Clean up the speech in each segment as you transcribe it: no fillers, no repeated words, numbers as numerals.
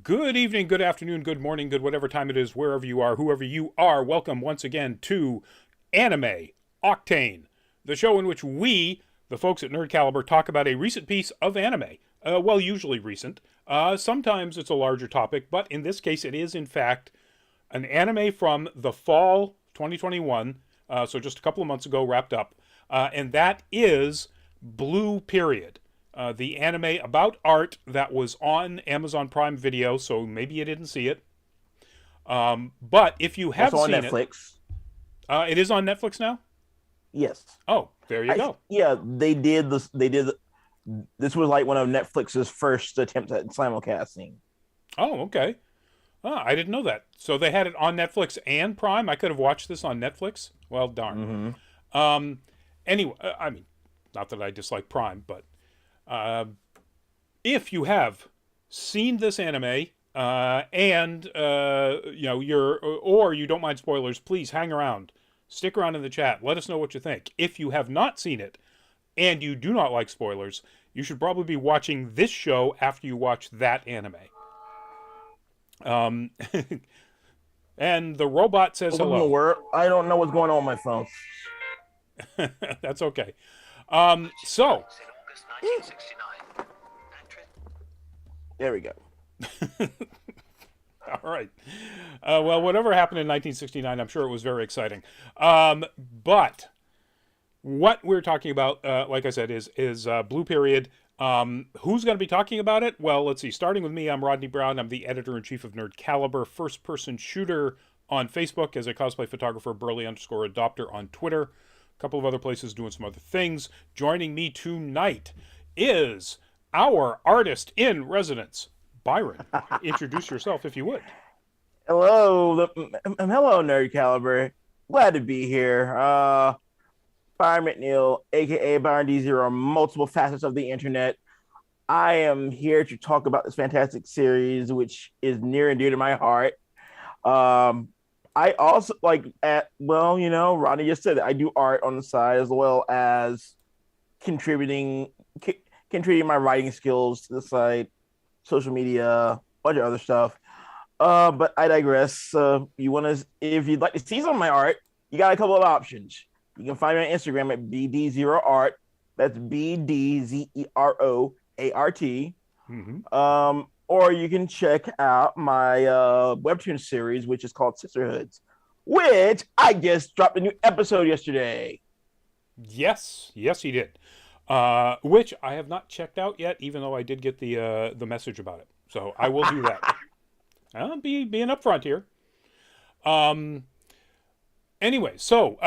Good evening, good afternoon, good morning, good whatever time it is, wherever you are, whoever you are. Welcome once again to Anime Octane, the show in which we, the folks at Nerd Caliber, talk about a recent piece of anime. Well, usually recent. Sometimes it's a larger topic, but in this case, it is in fact an anime from the fall 2021, so just a couple of months ago, wrapped up, and that is Blue Period, the anime about art that was on Amazon Prime Video, so maybe you didn't see it. But if you have Also on seen it, Netflix. it is on Netflix now. Yes. Oh, there you go. Yeah, they did this. This was like one of Netflix's first attempts at simulcasting. Oh, okay. I didn't know that. So they had it on Netflix and Prime. I could have watched this on Netflix. Well, darn. Mm-hmm. Um, anyway, I mean, not that I dislike Prime, but uh, if you have seen this anime and you're or you don't mind spoilers, please hang around, stick around in the chat. Let us know what you think. If you have not seen it and you do not like spoilers, you should probably be watching this show after you watch that anime. Um, and the robot says Welcome to the hello. world. I don't know what's going on with my phone. That's okay. So There we go. all right. Well, whatever happened in 1969, I'm sure it was very exciting. But what we're talking about, like I said, is Blue Period. Who's going to be talking about it? Well, let's see. Starting with me, I'm Rodney Brown. I'm the editor in chief of Nerd Caliber, first person shooter on Facebook, as a cosplay photographer, Burley_adopter on Twitter, a couple of other places doing some other things. Joining me tonight is our artist in residence, Byron. Introduce yourself if you would. Hello, Nerd Caliber. Glad to be here. Byron McNeil, aka Byron D0, multiple facets of the internet. I am here to talk about this fantastic series, which is near and dear to my heart. I also Ronnie just said that I do art on the side as well as contributing contributing my writing skills to the site, social media, a bunch of other stuff. But I digress. If you'd like to see some of my art, you got a couple of options. You can find me on Instagram at BD0Art. That's BDZEROART. Mm-hmm. Or you can check out my webtoon series, which is called Sisterhoods, which I just dropped a new episode yesterday. Yes, yes, he did. Which I have not checked out yet, even though I did get the message about it. So I will do that. I'll being upfront here. Um, anyway, so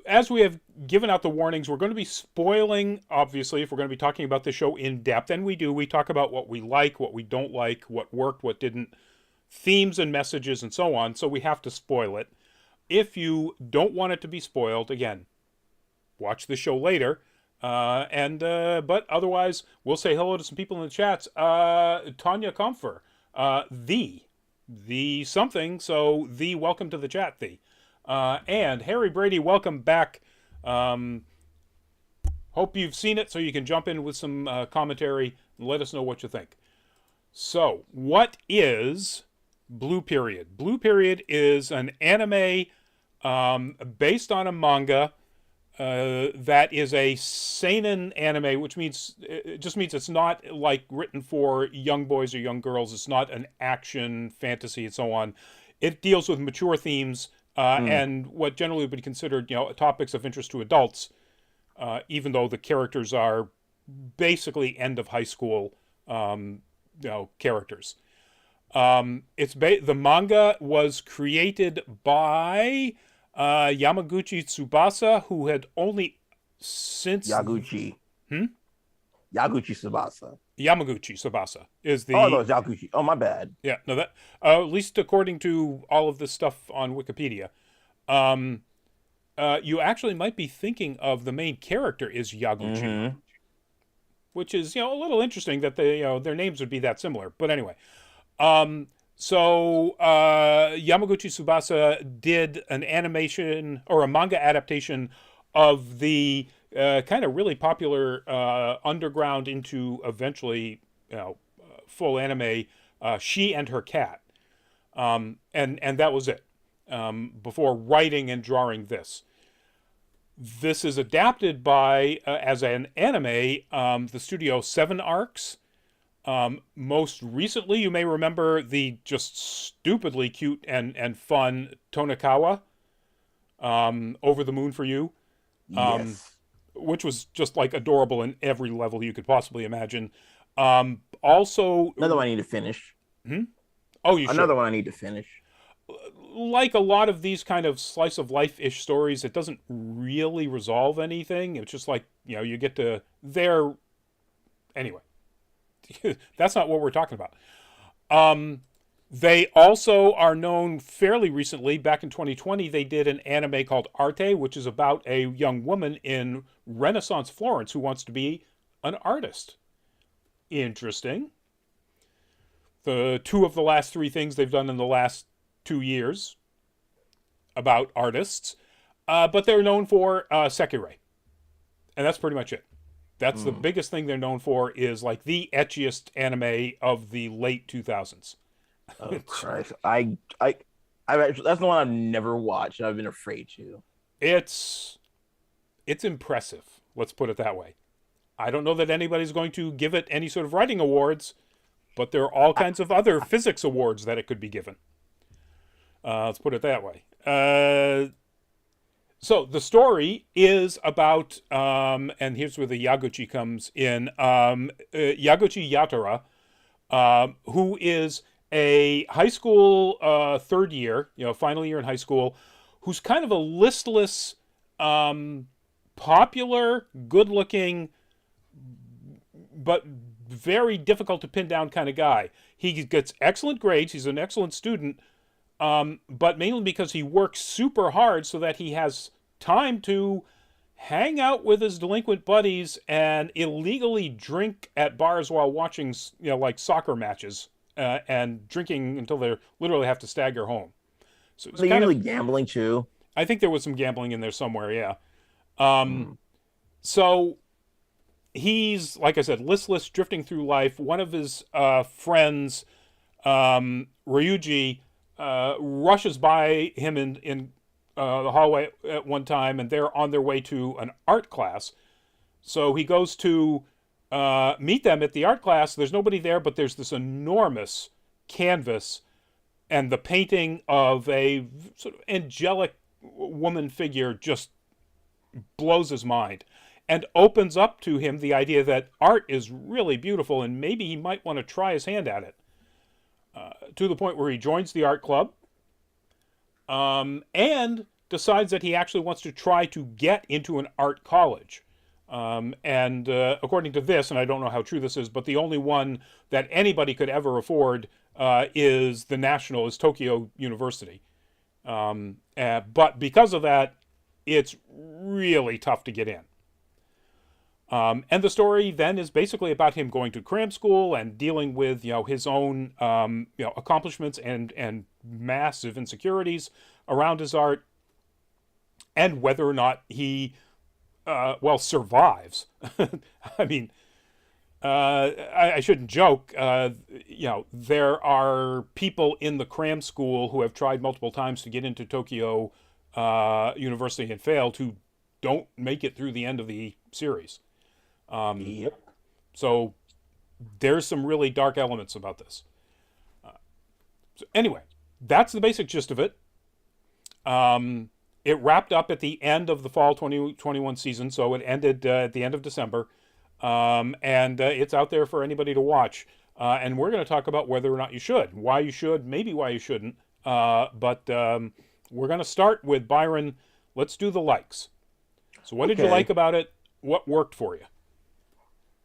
as we have given out the warnings, we're going to be spoiling, obviously, if we're going to be talking about the show in depth. And we do. We talk about what we like, what we don't like, what worked, what didn't, themes and messages, and so on. So we have to spoil it. If you don't want it to be spoiled, again, watch the show later. But otherwise, we'll say hello to some people in the chats. Tanya Comfer, the something, so the welcome to the chat, and Harry Brady, welcome back. Hope you've seen it so you can jump in with some commentary and let us know what you think. So, what is Blue Period? Blue Period is an anime based on a manga that is a seinen anime, which means it just means it's not like written for young boys or young girls. It's not an action, fantasy, and so on. It deals with mature themes Mm. and what generally would be considered, topics of interest to adults, even though the characters are basically end of high school, characters. The manga was created by Yamaguchi Tsubasa, who had only since Yaguchi. hmm? Yaguchi Tsubasa. Yamaguchi Tsubasa is Oh, no, the it's Yaguchi. Oh, my bad. yeah, no, that at least according to all of this stuff on Wikipedia. Um, you actually might be thinking of the main character is Yaguchi, Mm-hmm. which is a little interesting that they their names would be that similar. But anyway, um, so Yamaguchi Tsubasa did an animation or a manga adaptation of the kind of really popular underground into eventually full anime she and her cat, and that was it. Before writing and drawing this. This is adapted by, as an anime, the studio Seven Arcs. Most recently, you may remember the just stupidly cute and fun Tonikawa, Over the Moon for You, Yes. which was just like adorable in every level you could possibly imagine. Also, Another one I need to finish. hmm? Oh, you Another should. one I need to finish. Like a lot of these kind of slice of life ish stories, it doesn't really resolve anything. It's just like, you get to there. Anyway, that's not what we're talking about. They also are known fairly recently. Back in 2020, they did an anime called Arte, which is about a young woman in Renaissance Florence who wants to be an artist. Interesting. The two of the last three things they've done in the last 2 years about artists, but they're known for Sekirei, and that's pretty much it. That's the biggest thing they're known for, is like the etchiest anime of the late 2000s. Oh Christ! I've actually, that's the one I've never watched. And I've been afraid to. it's it's impressive. Let's put it that way. I don't know that anybody's going to give it any sort of writing awards, but there are all kinds of other physics awards that it could be given. Let's put it that way. So the story is about, and here's where the Yaguchi comes in. Yaguchi Yatara, who is a high school third year, final year in high school, who's kind of a listless, popular, good-looking, but very difficult to pin down kind of guy. He gets excellent grades. He's an excellent student, but mainly because he works super hard so that he has time to hang out with his delinquent buddies and illegally drink at bars while watching, like soccer matches, and drinking until they literally have to stagger home. So it's They're kind of, usually gambling too. I think there was some gambling in there somewhere, yeah. Mm. So he's, like I said, listless, drifting through life. One of his friends, Ryuji, rushes by him in the hallway at one time, and they're on their way to an art class. So he goes to meet them at the art class. There's nobody there, but there's this enormous canvas and the painting of a sort of angelic woman figure just blows his mind and opens up to him the idea that art is really beautiful and maybe he might want to try his hand at it. To the point where he joins the art club, and decides that he actually wants to try to get into an art college. And according to this, and I don't know how true this is, but the only one that anybody could ever afford is Tokyo University. But because of that, it's really tough to get in. And the story then is basically about him going to cram school and dealing with his own accomplishments and massive insecurities around his art, and whether or not he survives. I mean, I shouldn't joke. There are people in the cram school who have tried multiple times to get into Tokyo University and failed, who don't make it through the end of the series. Yep. So there's some really dark elements about this. So anyway, that's the basic gist of it. It wrapped up at the end of the fall 2021 season, so it ended at the end of December. And it's out there for anybody to watch. And we're going to talk about whether or not you should, why you should, maybe why you shouldn't. But we're going to start with Byron. Let's do the likes. So what did you like about it? What worked for you?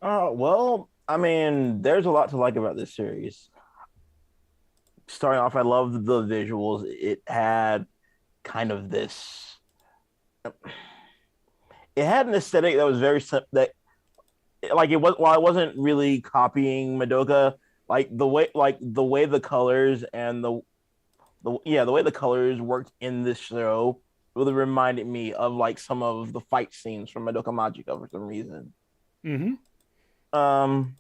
Well, I mean, there's a lot to like about this series. Starting off, I loved the visuals. It had kind of this. It had an aesthetic that was very that, like it was. While it wasn't really copying Madoka, like the way the colors and the way the colors worked in this show really reminded me of like some of the fight scenes from Madoka Magica for some reason. Mm-hmm. Um,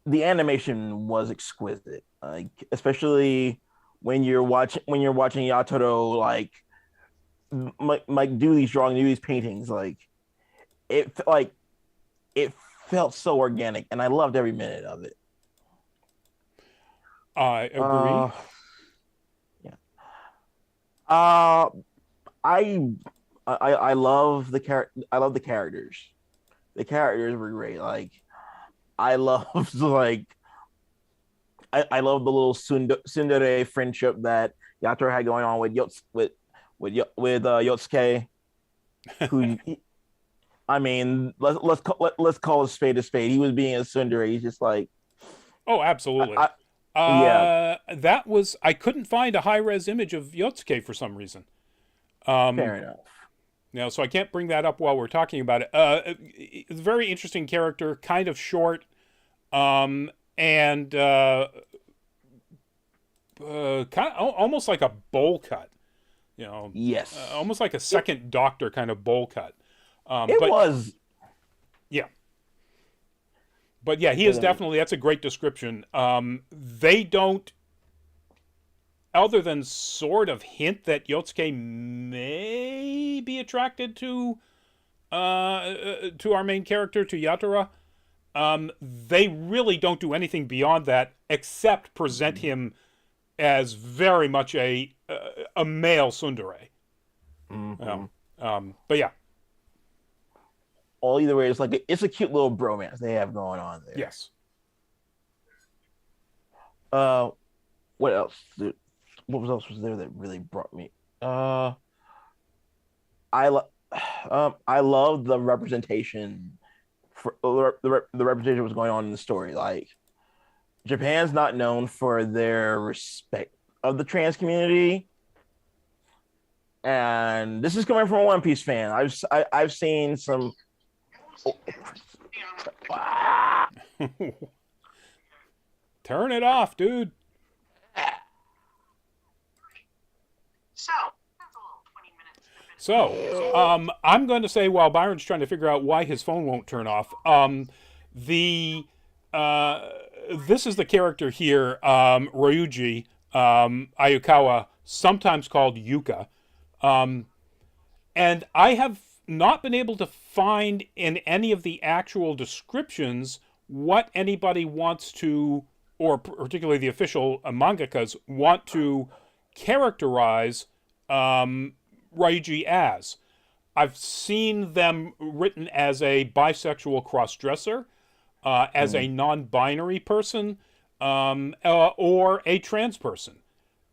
the animation was exquisite, like especially when you're watching Yatoro like do these drawings, do these paintings, like it felt so organic, and I loved every minute of it. I Uh, agree. yeah. Uh, I I love the I love the characters. The characters were great. Like I loved I love the little tsundere friendship that Yatoro had going on with Yotsuke, who I mean, let's call a spade a spade. He was being a tsundere. He's just like Oh, absolutely. I yeah, That was I couldn't find a high res image of Yotsuke for some reason. Um, fair enough. so I can't bring that up while we're talking about it. It's a very interesting character, kind of short, and kind of almost like a bowl cut. Yes, Almost like a it second Doctor kind of bowl cut. it But was. yeah, but yeah, he is definitely that's a great description. They don't, other than sort of hint that Yotsuke may be attracted to our main character, to Yatora. They really don't do anything beyond that except present him as very much a male tsundere. Mm-hmm. But yeah, Well, either way, it's a cute little bromance they have going on there. yes. Uh, what else? What else was there that really brought me? Uh, I lo- I love the representation for the representation was going on in the story. Like Japan's not known for their respect of the trans community, and this is coming from a One Piece fan. I've seen some. Oh, ah, Turn it off, dude. So, I'm going to say while Byron's trying to figure out why his phone won't turn off, the this is the character here, Ryuji Ayukawa, sometimes called Yuka, um, and I have not been able to find in any of the actual descriptions what anybody wants to, or particularly the official mangakas want to characterize Ryuji as. I've seen them written as a bisexual crossdresser, as a mm, non-binary person, or a trans person,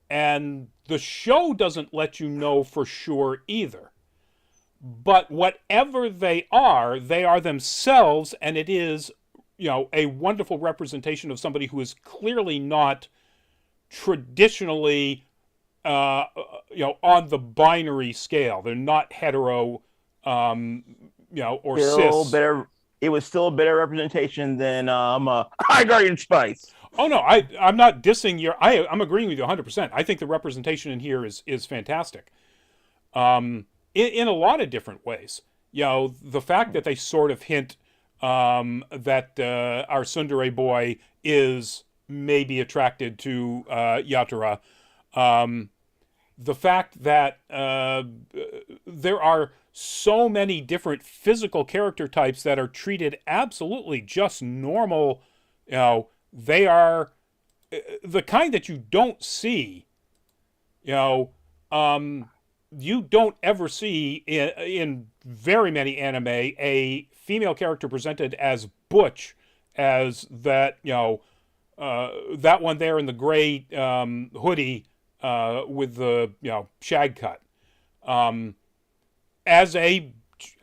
and the show doesn't let you know for sure either. But whatever they are themselves, and it is, a wonderful representation of somebody who is clearly not traditionally, on the binary scale. They're not hetero, or still cis. better. It was still a better representation than High Guardian Spice. Oh no, I'm not dissing your. I'm agreeing with you 100%. I think the representation in here is fantastic. In a lot of different ways. The fact that they sort of hint that our tsundere boy is maybe attracted to Yatora. Um, the fact that there are so many different physical character types that are treated absolutely just normal. They are the kind that you don't see. You know, um, you don't ever see in very many anime a female character presented as butch as that. That one there in the gray hoodie with the shag cut. Um, as a,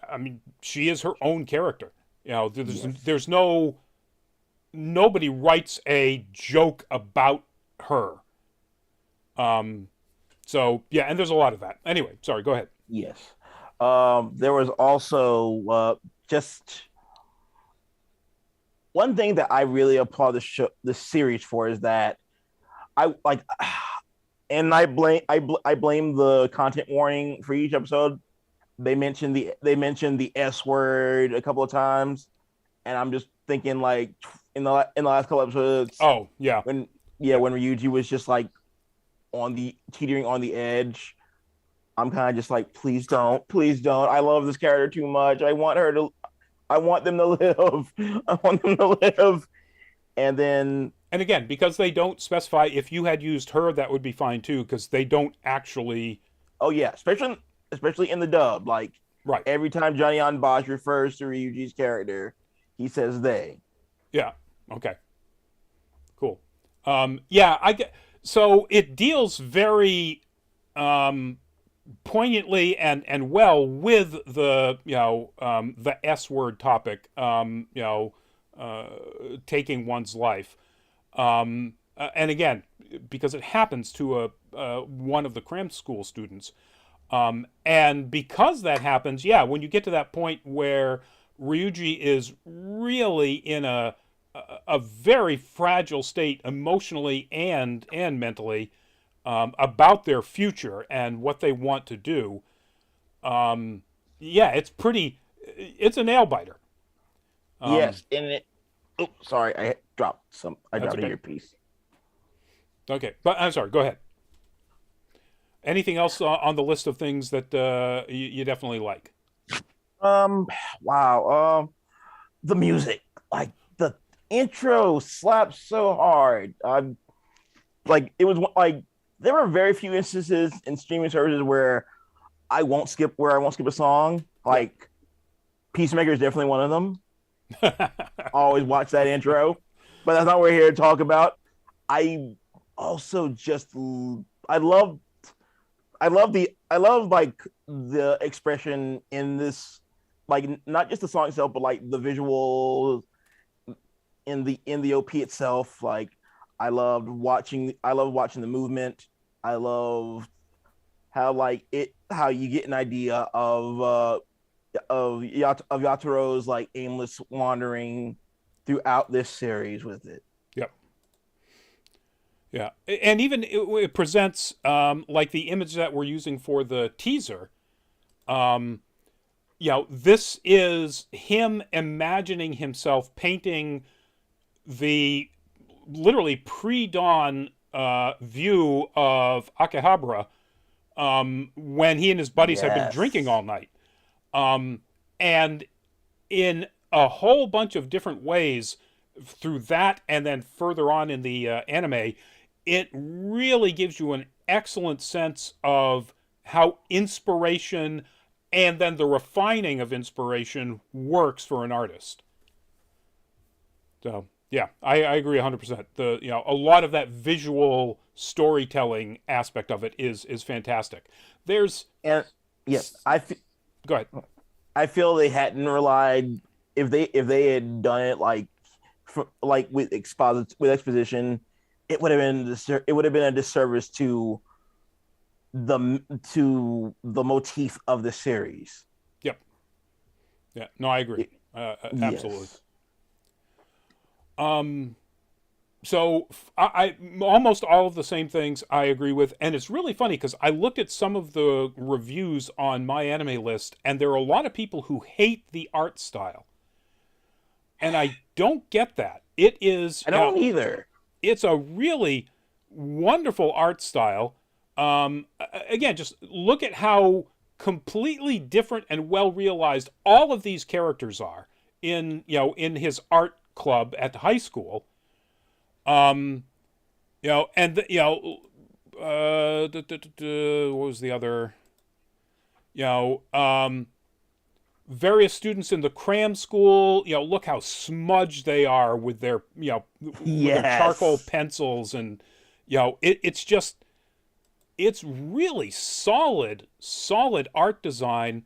I mean, she is her own character. Yes. There's no nobody writes a joke about her. Um, so yeah, and there's a lot of that. Anyway, sorry, go ahead. Yes. There was also just one thing that I really applaud the series for is that I like, and I blame the content warning for each episode. They mentioned the S word a couple of times, and I'm just thinking like in the last couple episodes Oh yeah, when yeah. when Ryuji was just like on the teetering on the edge. I'm kind of just like, please don't, please don't. I love this character too much. I want them to live. I want them to live. And then, And again, because they don't specify, if you had used her, that would be fine too, because they don't actually. oh yeah, especially in the dub, like Right. every time Johnny on Bosch refers to Ryuji's character, he says they. Yeah. Okay. Cool. Yeah. I get. So it deals very poignantly and well with the the S word topic. Taking one's life. And again, because it happens to a one of the cram school students. And because that happens, yeah, when you get to that point where Ryuji is really in a very fragile state emotionally and mentally, about their future and what they want to do, yeah, it's a nail biter. Yes, and it. Oh, sorry, I dropped some. I That's dropped an okay. earpiece. Okay, but I'm sorry. Go ahead. Anything else on the list of things that you definitely like? Um, wow. The music, like the intro slaps so hard. Like it was like there were very few instances in streaming services where I won't skip a song. Yep. Like Peacemaker is definitely one of them. Always watch that intro, but that's not what we're here to talk about. I also just I love like the expression in this, like not just the song itself, but like the visual in the OP itself. Like I love watching the movement. I love how you get an idea of Yataro's like aimless wandering throughout this series with it. Yep. Yeah, and even it presents like the image that we're using for the teaser. Um, this is him imagining himself painting the literally pre-dawn view of Akihabara, when he and his buddies have been drinking Yes. all night. And in a whole bunch of different ways through that, and then further on in the anime, it really gives you an excellent sense of how inspiration and then the refining of inspiration works for an artist. So yeah, I agree 100%. A lot of that visual storytelling aspect of it is fantastic. There's And yes, Go ahead. I feel they hadn't relied, if they had done it like like with exposition, it would have been a disservice to the motif of the series. Yep. Yeah. No, I agree. Absolutely. Yes. So I almost all of the same things I agree with, and it's really funny because I looked at some of the reviews on my anime list, and there are a lot of people who hate the art style, and I don't get that. It is, I don't either. it's a really wonderful art style. Again, just look at how completely different and well realized all of these characters are in his art club at the high school. Um, and what was the other? You know, various students in the cram school. Look how smudged they are with their with their charcoal Yes. pencils, and it's just it's really solid art design.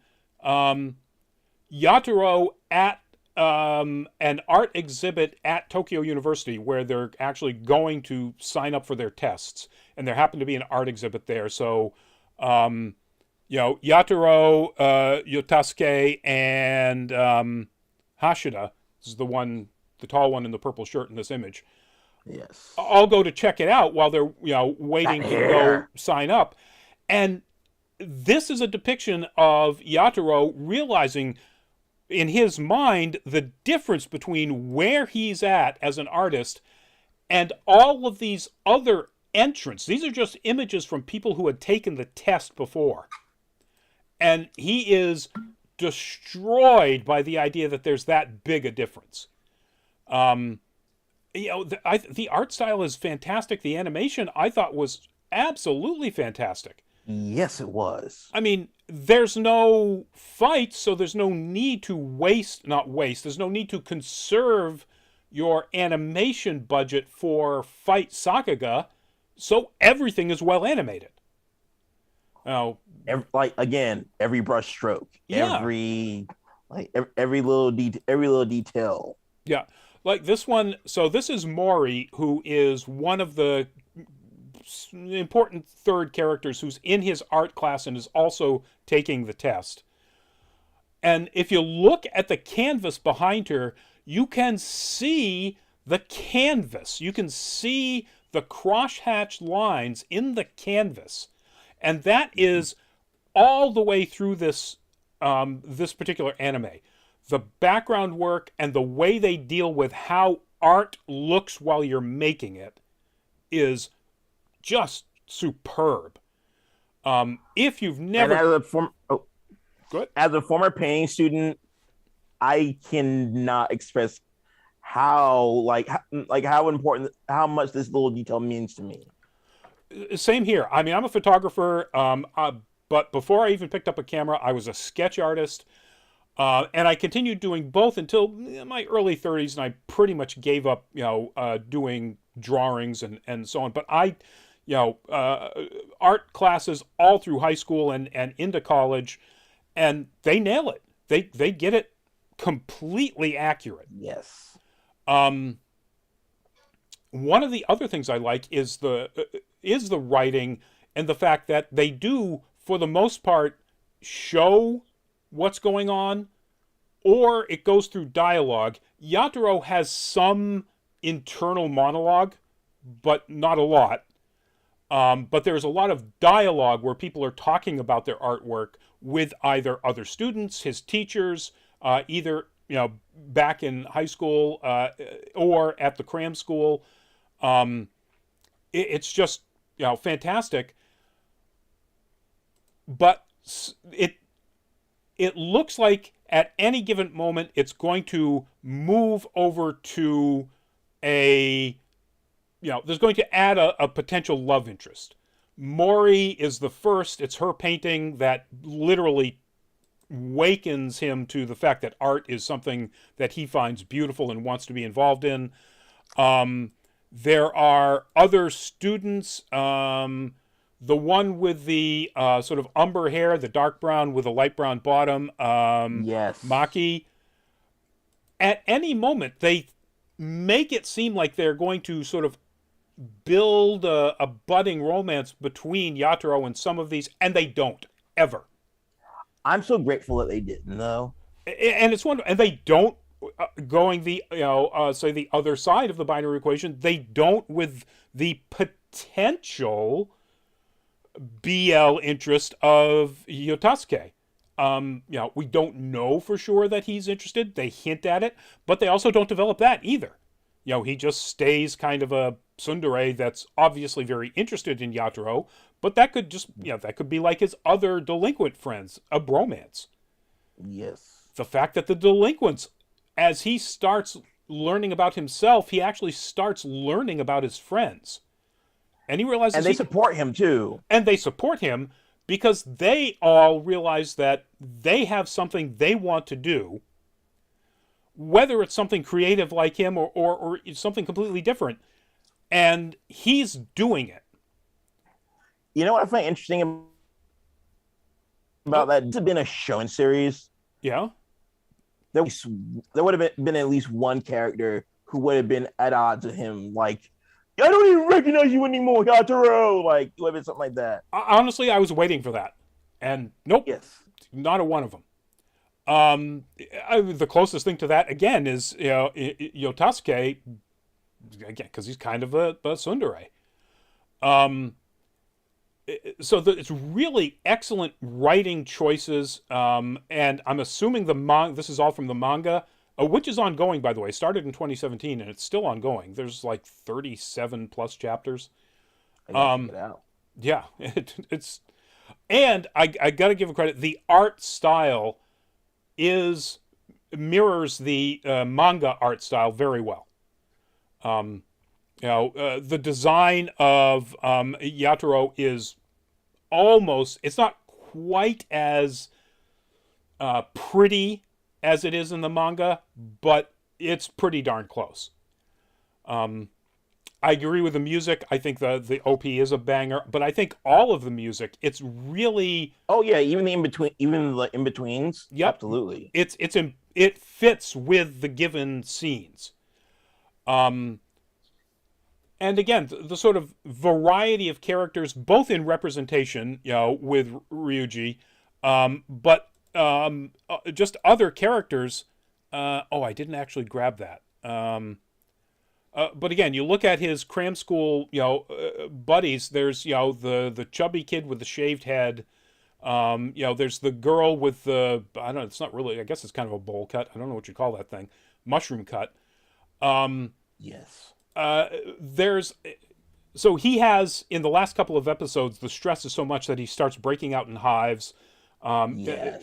Yataro at an art exhibit at Tokyo University where they're actually going to sign up for their tests, and there happened to be an art exhibit there. So, Yataro, Yotasuke, and Hashida, this is the tall one in the purple shirt in this image, Yes. all go to check it out while they're waiting That to go hair. sign up, and this is a depiction of Yataro realizing in his mind, the difference between where he's at as an artist and all of these other entrants. These are just images from people who had taken the test before. And he is destroyed by the idea that there's that big a difference. The art style is fantastic. The animation I thought was absolutely fantastic. Yes, it was. I mean, there's no fight, so there's no need to there's no need to conserve your animation budget for fight Sakuga, so everything is well animated. Now, every brush stroke, yeah, every little detail. yeah, like this one. So this is Mori, who is one of the important third characters who's in his art class and is also taking the test. And if you look at the canvas behind her, you can see the canvas. You can see the crosshatched lines in the canvas. And that is all the way through this this particular anime. The background work and the way they deal with how art looks while you're making it is just superb. If you've never, And good. as a former painting student, I cannot express how how important, how much this little detail means to me. Same here. I mean, I'm a photographer, but before I even picked up a camera, I was a sketch artist, and I continued doing both until my early 30s, and I pretty much gave up, doing drawings and so on. But art classes all through high school and into college, and they nail it. They get it completely accurate. Yes. One of the other things I like is the writing and the fact that they do, for the most part, show what's going on, or it goes through dialogue. Yataro has some internal monologue, but not a lot. But there's a lot of dialogue where people are talking about their artwork with either other students, his teachers, either back in high school or at the cram school. It's just fantastic. But it looks like at any given moment it's going to move over to there's going to add a potential love interest. Mori is the first. It's her painting that literally wakens him to the fact that art is something that he finds beautiful and wants to be involved in. There are other students. The one with the sort of umber hair, the dark brown with a light brown bottom, Yes. Maki. At any moment, they make it seem like they're going to sort of build a budding romance between Yataro and some of these, and they don't, ever. I'm so grateful that they didn't, though. And it's wonderful. And they don't, going the, say the other side of the binary equation, they don't with the potential BL interest of Yotasuke. We don't know for sure that he's interested. They hint at it, but they also don't develop that either. He just stays kind of a tsundere that's obviously very interested in Yataro, but that could just, that could be like his other delinquent friends, a bromance. Yes. The fact that the delinquents, as he starts learning about himself, he actually starts learning about his friends. And he realizes... And they support him, too. And they support him because they all realize that they have something they want to do, whether it's something creative like him or something completely different. And he's doing it. You know what I find interesting about that? This had been a shonen series. Yeah. There would have been at least one character who would have been at odds with him. Like, I don't even recognize you anymore, Yataro. Like, it would have been something like that. Honestly, I was waiting for that. And nope. Yes. Not a one of them. The closest thing to that, again, is Yotasuke, again, because he's kind of a tsundere. it's really excellent writing choices, and I'm assuming this is all from the manga, which is ongoing, by the way. Started in 2017 and it's still ongoing. There's like 37 plus chapters. I gotta check it out. Yeah, it's and I got to give a credit. The art style is mirrors the manga art style very well. Um, the design of Yatoro is almost, it's not quite as pretty as it is in the manga, but it's pretty darn close. Um, I agree with the music. I think the OP is a banger, but I think all of the music, it's really, Oh yeah, even the in between, even the in betweens. yep, Absolutely. it fits with the given scenes. Um, and again, the sort of variety of characters, both in representation, with Ryuji, but just other characters. Oh, I didn't actually grab that. But again, you look at his cram school, buddies. There's the chubby kid with the shaved head. There's the girl with the, I don't know. It's not really. I guess it's kind of a bowl cut. I don't know what you call that thing. Mushroom cut. Um, Yes. there's so he has in the last couple of episodes, the stress is so much that he starts breaking out in hives. Yes.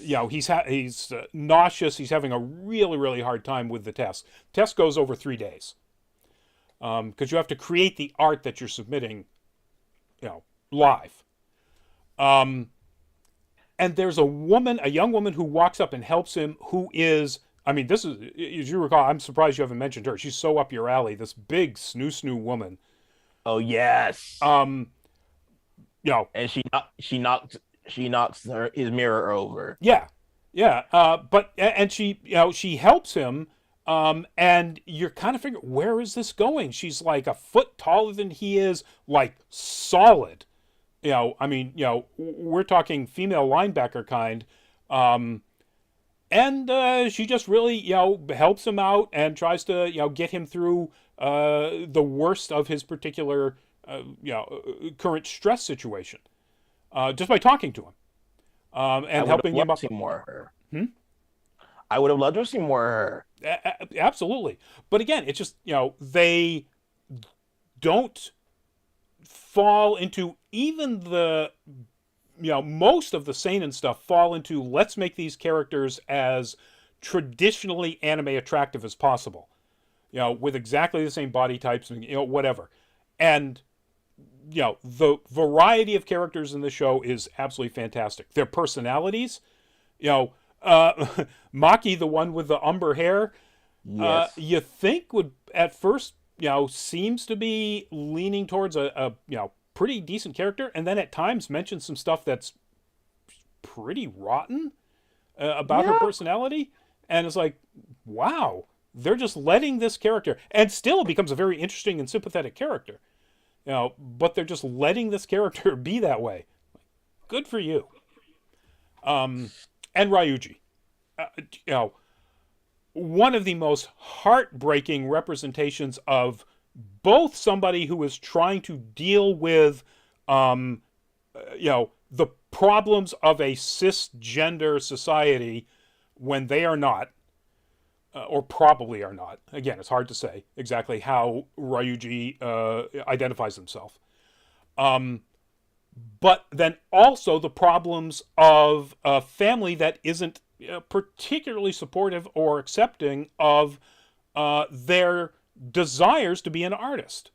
He's nauseous. He's having a really really hard time with the test. Test goes over 3 days because you have to create the art that you're submitting, live. Um, and there's a young woman who walks up and helps him, who is, I mean, this is, as you recall, I'm surprised you haven't mentioned her. She's so up your alley. This big snoo woman. Oh yes. Um, you know, And she knocks his mirror over. yeah, yeah. But and she helps him. And you're kind of figuring, where is this going? She's like a foot taller than he is, like solid. I mean, we're talking female linebacker kind. Um, and she just really, helps him out and tries to, get him through the worst of his particular, current stress situation, just by talking to him, I and would have helping him loved up. to see more of her. Hmm? I would have loved to see more of her. Absolutely. But again, it's just, they don't fall into even the, most of the seinen stuff fall into let's make these characters as traditionally anime attractive as possible, with exactly the same body types and, whatever. And, the variety of characters in the show is absolutely fantastic. Their personalities, Maki, the one with the umber hair, Yes. you think would at first, seems to be leaning towards a pretty decent character, and then at times mentions some stuff that's pretty rotten about her Yeah. personality, and it's like, wow, they're just letting this character, and still becomes a very interesting and sympathetic character, but they're just letting this character be that way. Good for you. And Ryuji, you know, one of the most heartbreaking representations of both somebody who is trying to deal with, the problems of a cisgender society when they are not, or probably are not. Again, it's hard to say exactly how Ryuji identifies himself. But then also the problems of a family that isn't particularly supportive or accepting of their desires to be an artist.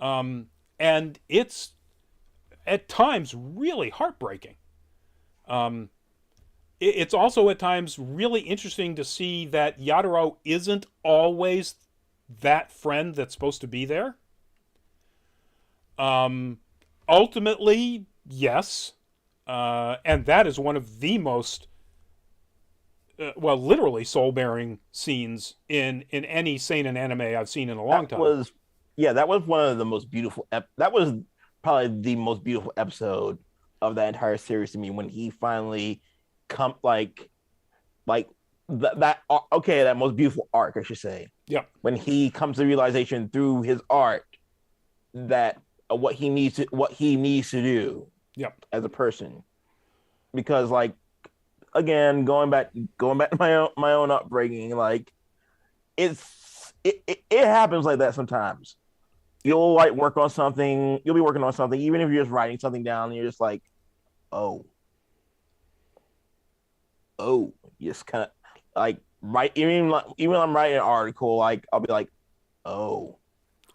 And it's at times really heartbreaking. It's also at times really interesting to see that Yatoro isn't always that friend that's supposed to be there. Ultimately, yes. And that is one of the most, literally soul-bearing scenes in any seinen anime I've seen in a long That time. was, yeah, that was one of the most beautiful. That was probably the most beautiful episode of that entire series to me when he finally come like okay, that most beautiful arc, I should say. Yeah. When he comes to realization through his art that what he needs to do. Yep. as a person because like again going back to my own upbringing like it happens like that sometimes. You'll like work on something, you'll be working on something even if you're just writing something down and you're just like, oh, oh, just kind of like write even when I'm writing an article like I'll be like, oh,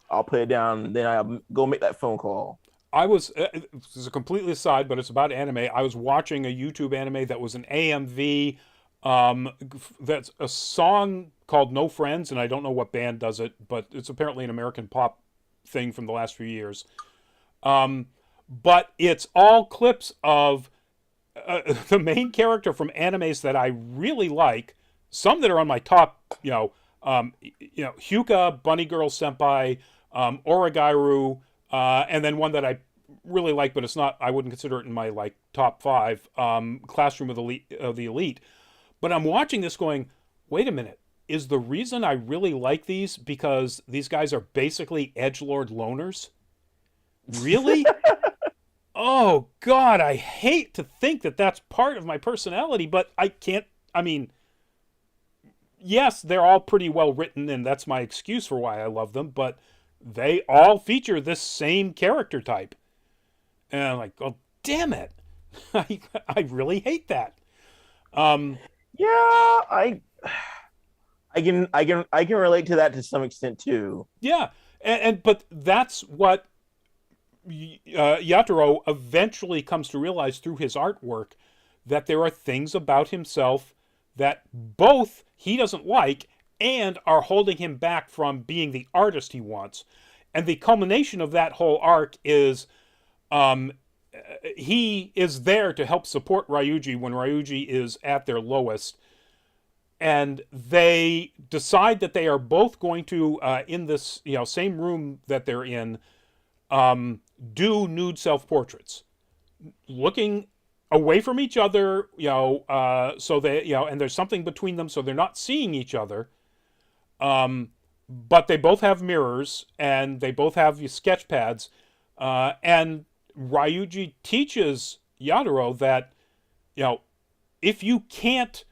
I'll put it down, then I'll go make that phone call. I was this is a completely aside, but it's about anime. I was watching a YouTube anime that was an AMV. That's a song called "No Friends," and I don't know what band does it, but it's apparently an American pop thing from the last few years. Um, but it's all clips of the main character from animes that I really like. Some that are on my top, Hyuka, Bunny Girl Senpai, Origairu, and then one that I really like, but it's not. I wouldn't consider it in my like top five. Classroom of the Elite. But I'm watching this, going, wait a minute. Is the reason I really like these because these guys are basically edgelord loners? Really? Oh God, I hate to think that that's part of my personality, but I can't. I mean, yes, they're all pretty well written, and that's my excuse for why I love them. But they all feature this same character type, and I'm like, oh damn it, I really hate that. Um, Yeah, I can relate to that to some extent too. yeah, and but that's what Yataro eventually comes to realize through his artwork that there are things about himself that both he doesn't like and are holding him back from being the artist he wants. And the culmination of that whole arc is um, he is there to help support Ryuji when Ryuji is at their lowest. And they decide that they are both going to, in this same room that they're in, do nude self portraits, looking away from each other, so they, and there's something between them, so they're not seeing each other. But they both have mirrors and they both have sketch pads. And Ryuji teaches Yadaro that, if you can't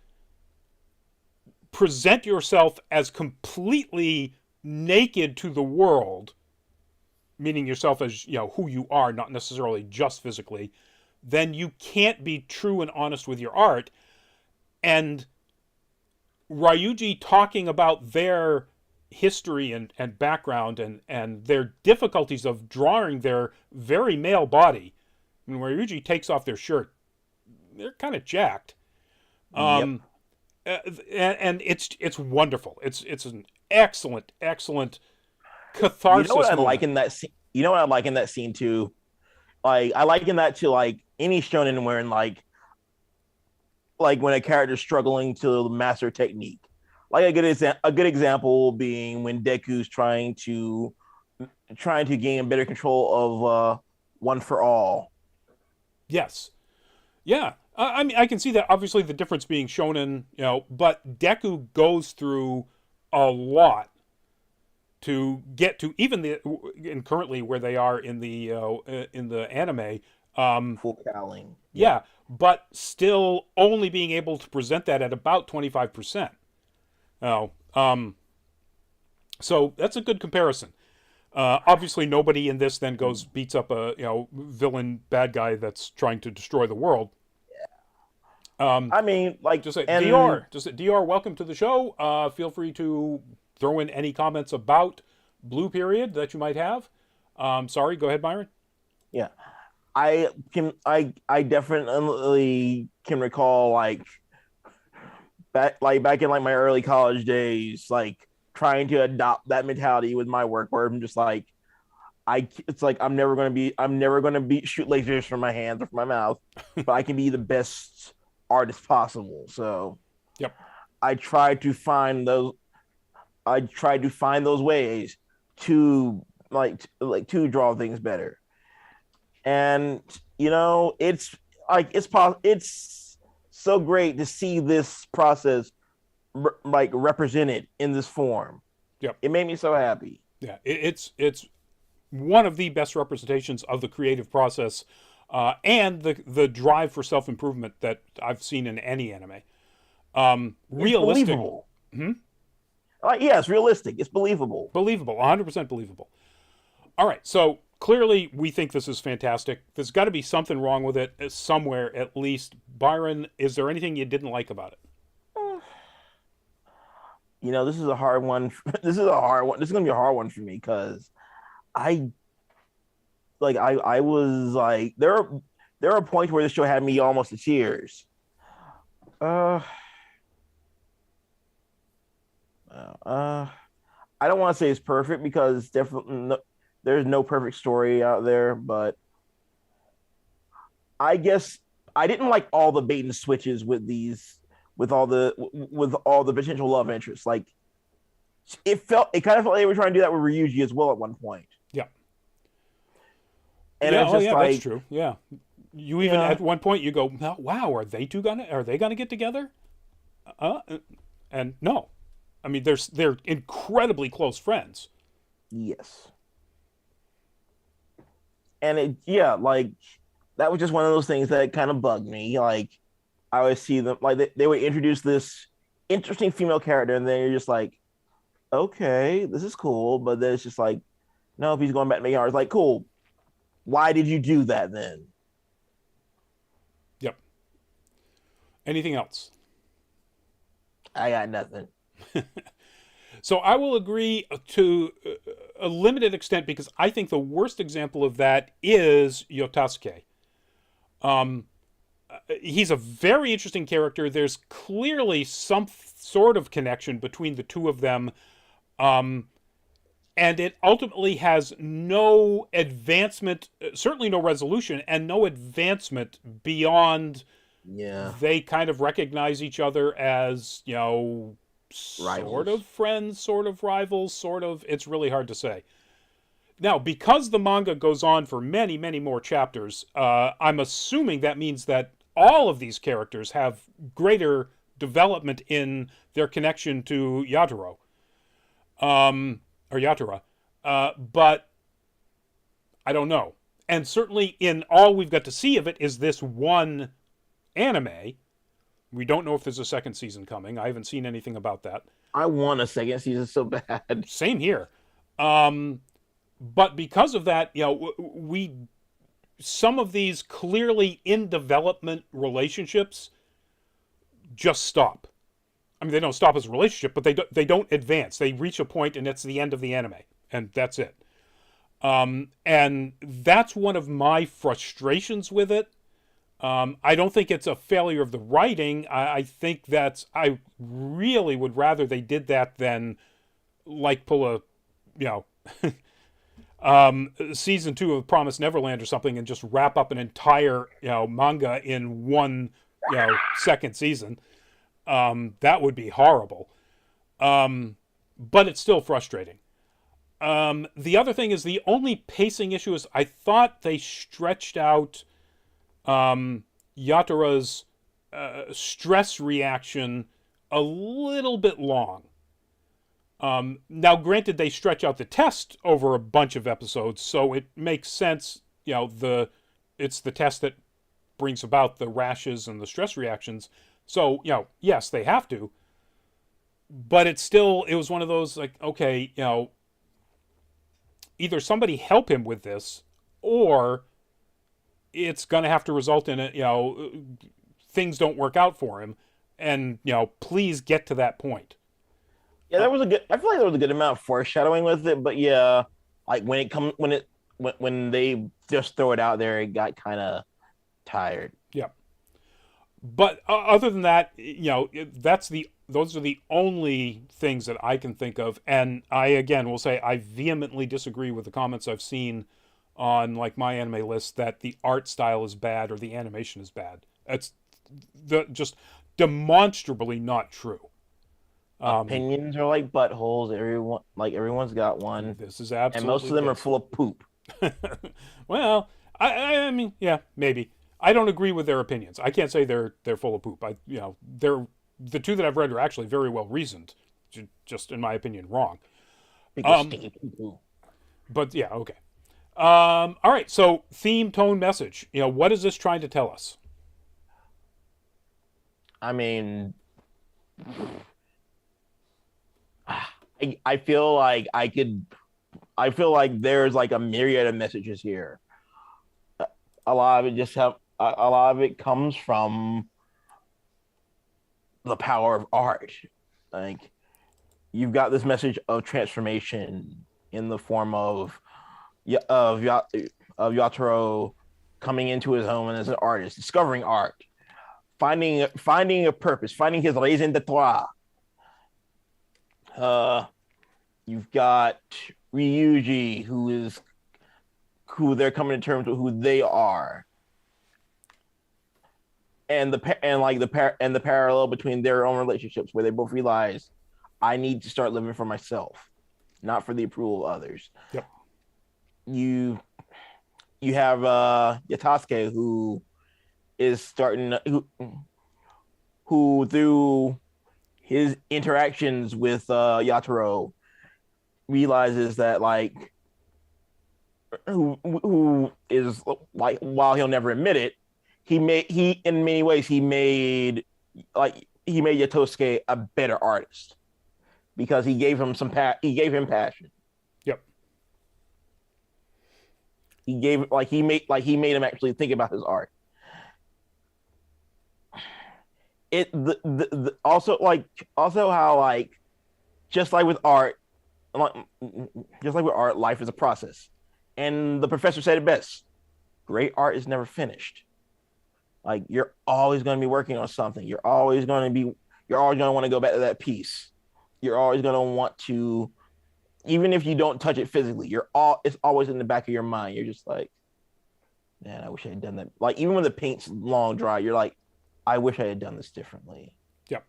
present yourself as completely naked to the world, meaning yourself as who you are, not necessarily just physically, then you can't be true and honest with your art. And Ryuji talking about their history and background and their difficulties of drawing their very male body. When Ryuji takes off their shirt, they're kind of jacked. Yep. And it's wonderful. It's an excellent You know catharsis what I moment. like in that scene? You know what I like in that scene too? Like I liken that to like any shonen wherein like when a character is struggling to master technique. Like a good example being when Deku's trying to gain better control of One for All. Yes. Yeah. I mean, I can see that. Obviously, the difference being shonen, but Deku goes through a lot to get to even and currently where they are in the anime. Full cowling. Yep. Yeah, but still only being able to present that at about 25%. Oh, so that's a good comparison. Obviously, nobody in this then goes beats up a villain bad guy that's trying to destroy the world. I mean, like, Just say and Dr. Welcome to the show. Feel free to throw in any comments about Blue Period that you might have. Sorry, go ahead, Byron. yeah, I definitely can recall back in like my early college days, like trying to adopt that mentality with my work, where I'm just like, it's like I'm never gonna be shoot lasers from my hands or from my mouth, but I can be the best artist possible. So Yep. I tried to find those. I tried to find those ways to to draw things better, and it's so great to see this process represented in this form. Yep. It made me so happy. Yeah. It's one of the best representations of the creative process and the drive for self improvement that I've seen in any anime. It's Realistic, believable. Yeah, it's realistic. It's believable. believable, 100% believable. All right, so clearly we think this is fantastic. There's got to be something wrong with it somewhere at least. Byron, is there anything you didn't like about it? This is a hard one. This is a hard one. This is gonna be a hard one for me because I I was like there are points where this show had me almost to tears. Uh, uh, I don't want to say it's perfect because definitely there's no perfect story out there, but I guess I didn't like all the bait and switches with these with all the potential love interests. Like it kind of felt like they were trying to do that with Ryuji as well at one point. Yeah. And Yeah, it's oh just yeah, like that's true. Yeah. You even yeah, at one point you go, "Wow, are they gonna get together?" Uh, and no, I mean they're incredibly close friends. yes. And like that was just one of those things that kind of bugged me. Like I always see them like they would introduce this interesting female character, and then you're just like, okay, this is cool, but then it's just like, no, if he's going back to making art, it's like, cool. Why did you do that then? Yep. Anything else? I got nothing. So I will agree to a limited extent because I think the worst example of that is Yotasuke. Um, he's a very interesting character. There's clearly some sort of connection between the two of them. Um, and it ultimately has no advancement, certainly no resolution, and no advancement beyond Yeah, they kind of recognize each other as, sort rivals. of friends, sort of rivals, sort of. It's really hard to say. Now, because the manga goes on for many, many more chapters, I'm assuming that means that all of these characters have greater development in their connection to Yatoro, or Yatura. But I don't know. And certainly in all we've got to see of it is this one anime. We don't know if there's a second season coming. I haven't seen anything about that. I want a second season so bad. Same here. But because of that, we some of these clearly in development relationships just stop. I mean, they don't stop as a relationship, but they don't advance. They reach a point, and it's the end of the anime, and that's it. And that's one of my frustrations with it. I don't think it's a failure of the writing. I think I really would rather they did that than like pull a, season 2 of Promised Neverland or something and just wrap up an entire, manga in one, second season. That would be horrible. But it's still frustrating. The other thing is the only pacing issue is I thought they stretched out Yatora's stress reaction a little bit long. Now, granted, they stretch out the test over a bunch of episodes, so it makes sense. It's the test that brings about the rashes and the stress reactions. So, yes, they have to. But it was one of those like, okay, either somebody help him with this, or it's going to have to result in it, things don't work out for him, and please get to that point. Yeah, there was a good. I feel like there was a good amount of foreshadowing with it, but yeah, like when they just throw it out there, it got kind of tired. Yeah, but other than that, those are the only things that I can think of, and I again will say I vehemently disagree with the comments I've seen on like my anime list that the art style is bad or the animation is bad. It's just demonstrably not true. Opinions are like buttholes. Everyone's got one, This is and most absolutely of them are full of poop. Well, I mean, yeah, maybe. I don't agree with their opinions. I can't say they're full of poop. They're the two that I've read are actually very well reasoned, just in my opinion wrong. Because stinky poo. But yeah, okay. All right. So theme, tone, message. What is this trying to tell us? I mean, I feel like I feel like there's like a myriad of messages here. A lot of it just have a lot of it comes from the power of art. Like you've got this message of transformation in the form of of Yatoro coming into his home and as an artist, discovering art, finding a purpose, finding his raison d'être. Uh, you've got Ryuji, who they're coming to terms with who they are, and the parallel between their own relationships, where they both realize I need to start living for myself, not for the approval of others. Yep. You you have Yatasuke, who is starting who through his interactions with Yatoro realizes that like who is like, while he'll never admit it, he in many ways he made Yatosuke a better artist because he gave him he gave him passion. Yep. He made him actually think about his art. Also how like just like with art, like just like with art, life is a process. And the professor said it best: great art is never finished. Like you're always going to be working on something. You're always going to want to go back to that piece. You're always going to want to, even if you don't touch it physically, it's always in the back of your mind. You're just like, man, I wish I had done that. Like even when the paint's long dry, you're like, I wish I had done this differently. Yep.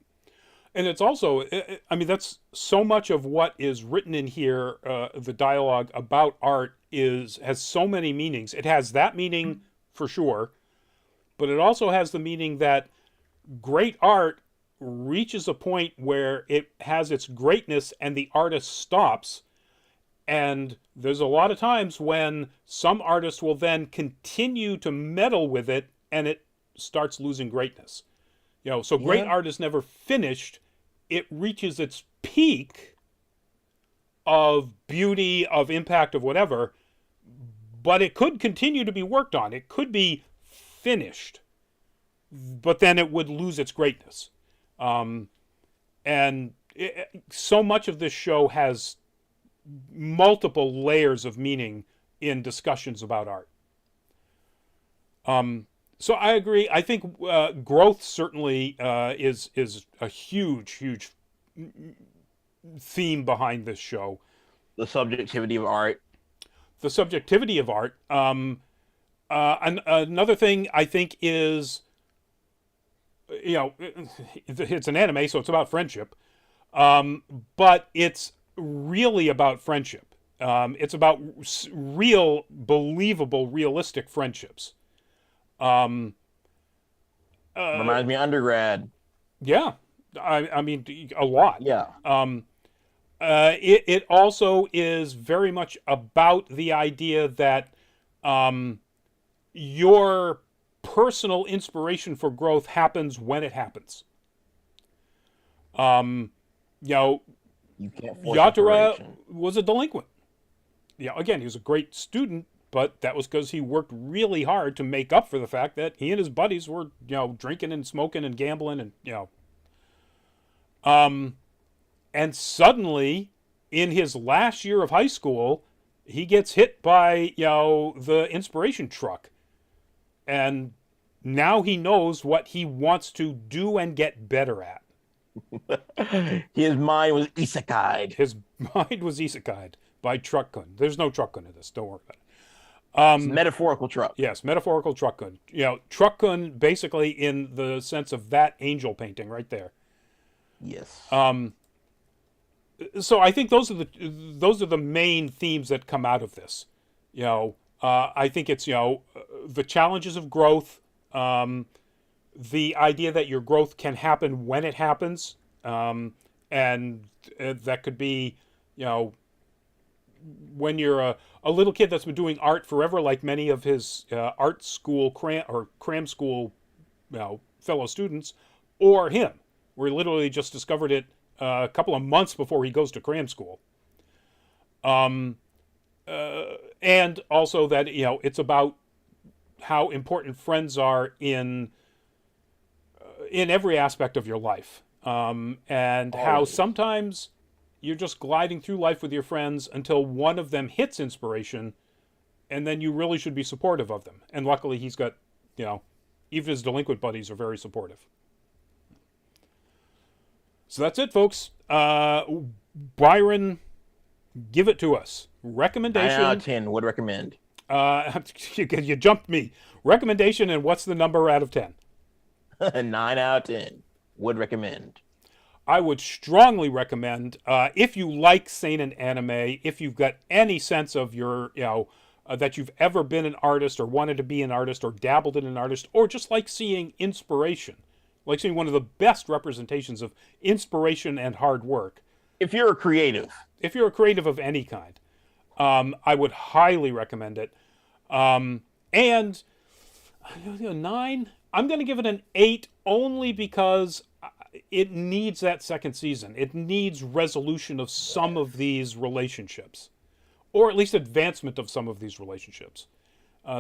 And it's also, I mean, that's so much of what is written in here. The dialogue about art has so many meanings. It has that meaning for sure, but it also has the meaning that great art reaches a point where it has its greatness and the artist stops. And there's a lot of times when some artists will then continue to meddle with it and it starts losing greatness. So great art is never finished. It reaches its peak of beauty, of impact, of whatever, but it could continue to be worked on. It could be finished, but then it would lose its greatness. So much of this show has multiple layers of meaning in discussions about art. So I agree. I think growth certainly is a huge theme behind this show. The subjectivity of art. The subjectivity of art. Another thing I think is, it's an anime, so it's about friendship, but it's really about friendship. It's about real, believable, realistic friendships. Reminds me of undergrad. Yeah, I mean a lot. Yeah. It also is very much about the idea that your personal inspiration for growth happens when it happens. You can't force Yatara was a delinquent. Again, he was a great student, but that was because he worked really hard to make up for the fact that he and his buddies were, drinking and smoking and gambling and, and suddenly, in his last year of high school, he gets hit by, the inspiration truck. And now he knows what he wants to do and get better at. His mind was isekai'd. His mind was isekai'd by Truck-kun. There's no Truck-kun in this. Don't worry about it. Metaphorical truck. Yes, metaphorical Truck-kun. Truck-kun basically in the sense of that angel painting right there. Yes. So I think those are the main themes that come out of this. I think it's the challenges of growth, the idea that your growth can happen when it happens, and that could be when you're a little kid that's been doing art forever, like many of his art school cram school fellow students, or him. We literally just discovered it a couple of months before he goes to cram school. And also that it's about how important friends are in every aspect of your life, and how sometimes you're just gliding through life with your friends until one of them hits inspiration, and then you really should be supportive of them. And luckily, he's got, even his delinquent buddies are very supportive. So that's it, folks. Byron, give it to us. Recommendation. 9 out of 10 would recommend. You jumped me. Recommendation, and what's the number out of 10? 9 out of 10 would recommend. I would strongly recommend, if you like seinen anime, if you've got any sense of your, that you've ever been an artist or wanted to be an artist or dabbled in an artist, or just like seeing inspiration, like seeing one of the best representations of inspiration and hard work. If you're a creative of any kind, I would highly recommend it. And 9, I'm going to give it an 8 only because it needs that second season. It needs resolution of some of these relationships, or at least advancement of some of these relationships.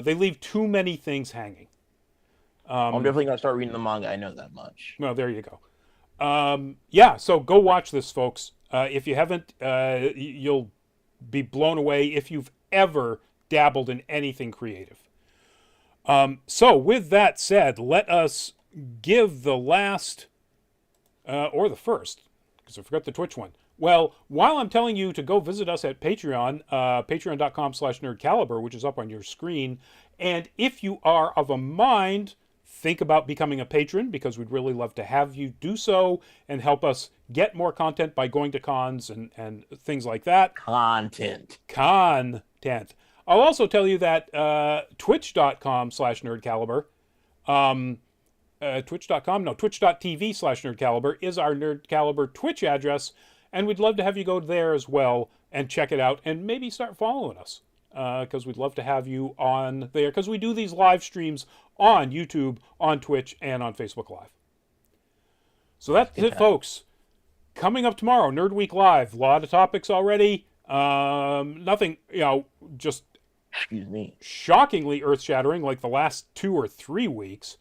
They leave too many things hanging. I'm definitely going to start reading the manga. I know that much. Well, there you go. Yeah, so go watch this, folks. If you haven't, you'll be blown away if you've ever dabbled in anything creative. So with that said, let us give the last, or the first, because I forgot the Twitch one. Well, while I'm telling you to go visit us at Patreon, patreon.com/nerdcaliber, which is up on your screen. And if you are of a mind, think about becoming a patron, because we'd really love to have you do so and help us get more content by going to cons and things like that. Content. I'll also tell you that twitch.com/nerdcaliber, twitch.tv/nerdcaliber is our Nerdcaliber Twitch address, and we'd love to have you go there as well and check it out and maybe start following us, because we'd love to have you on there, because we do these live streams on YouTube, on Twitch, and on Facebook Live. So that's it, folks. Coming up tomorrow, Nerd Week Live. A lot of topics already. Nothing, just shockingly earth-shattering like the last 2 or 3 weeks,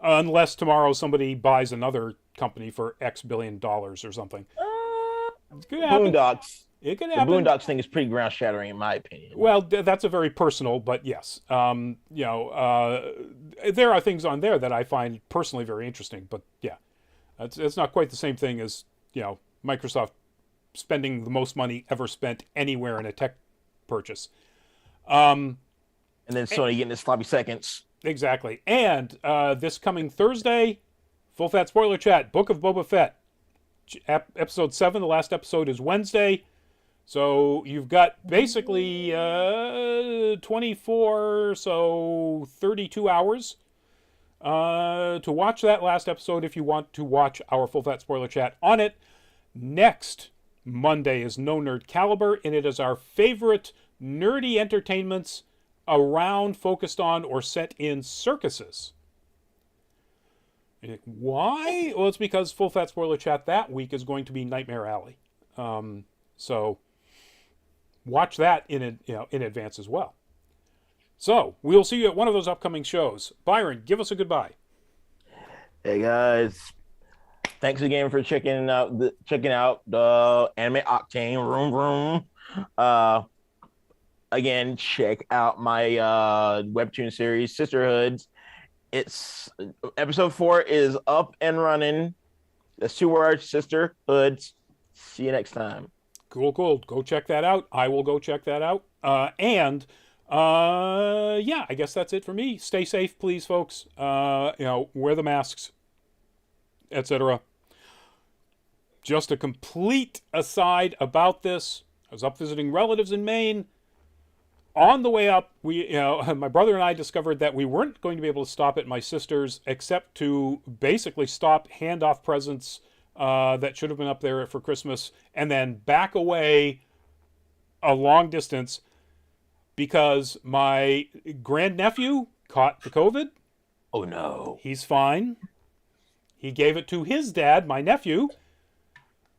unless tomorrow somebody buys another company for X billion dollars or something. Boondocks. It could happen. The Boondocks thing is pretty ground-shattering, in my opinion. Well, that's a very personal, but yes. There are things on there that I find personally very interesting, but yeah. It's not quite the same thing as, Microsoft spending the most money ever spent anywhere in a tech purchase. And then Sony getting its sloppy seconds. Exactly. And this coming Thursday, Full Fat Spoiler Chat, Book of Boba Fett. Episode 7, the last episode is Wednesday. So you've got basically 24, so 32 hours to watch that last episode if you want to watch our Full Fat Spoiler Chat on it. Next Monday is No Nerd Caliber, and it is our favorite nerdy entertainments around, focused on, or set in circuses. Why? Well, it's because Full Fat Spoiler Chat that week is going to be Nightmare Alley. So watch that in advance as well. So we'll see you at one of those upcoming shows. Byron, give us a goodbye. Hey guys, thanks again for checking out the Anime Octane room. Again, check out my webtoon series Sisterhoods. It's episode 4 is up and running. That's 2 words, Sisterhoods. See you next time. Cool. Go check that out. I will go check that out. Yeah, I guess that's it for me. Stay safe, please, folks. Wear the masks, etc. Just a complete aside about this. I was up visiting relatives in Maine. On the way up, my brother and I discovered that we weren't going to be able to stop at my sister's except to basically stop, hand off presents that should have been up there for Christmas, and then back away a long distance because my grandnephew caught the COVID. Oh no. He's fine. He gave it to his dad, my nephew.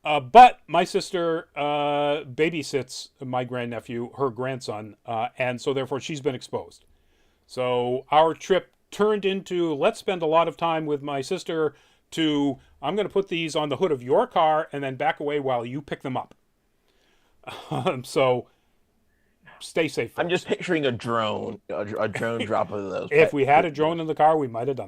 But my sister babysits my grandnephew, her grandson, and so therefore she's been exposed. So our trip turned into let's spend a lot of time with my sister to I'm going to put these on the hood of your car and then back away while you pick them up. So stay safe, folks. I'm just picturing a drone drop of those. If we had a drone in the car, we might have done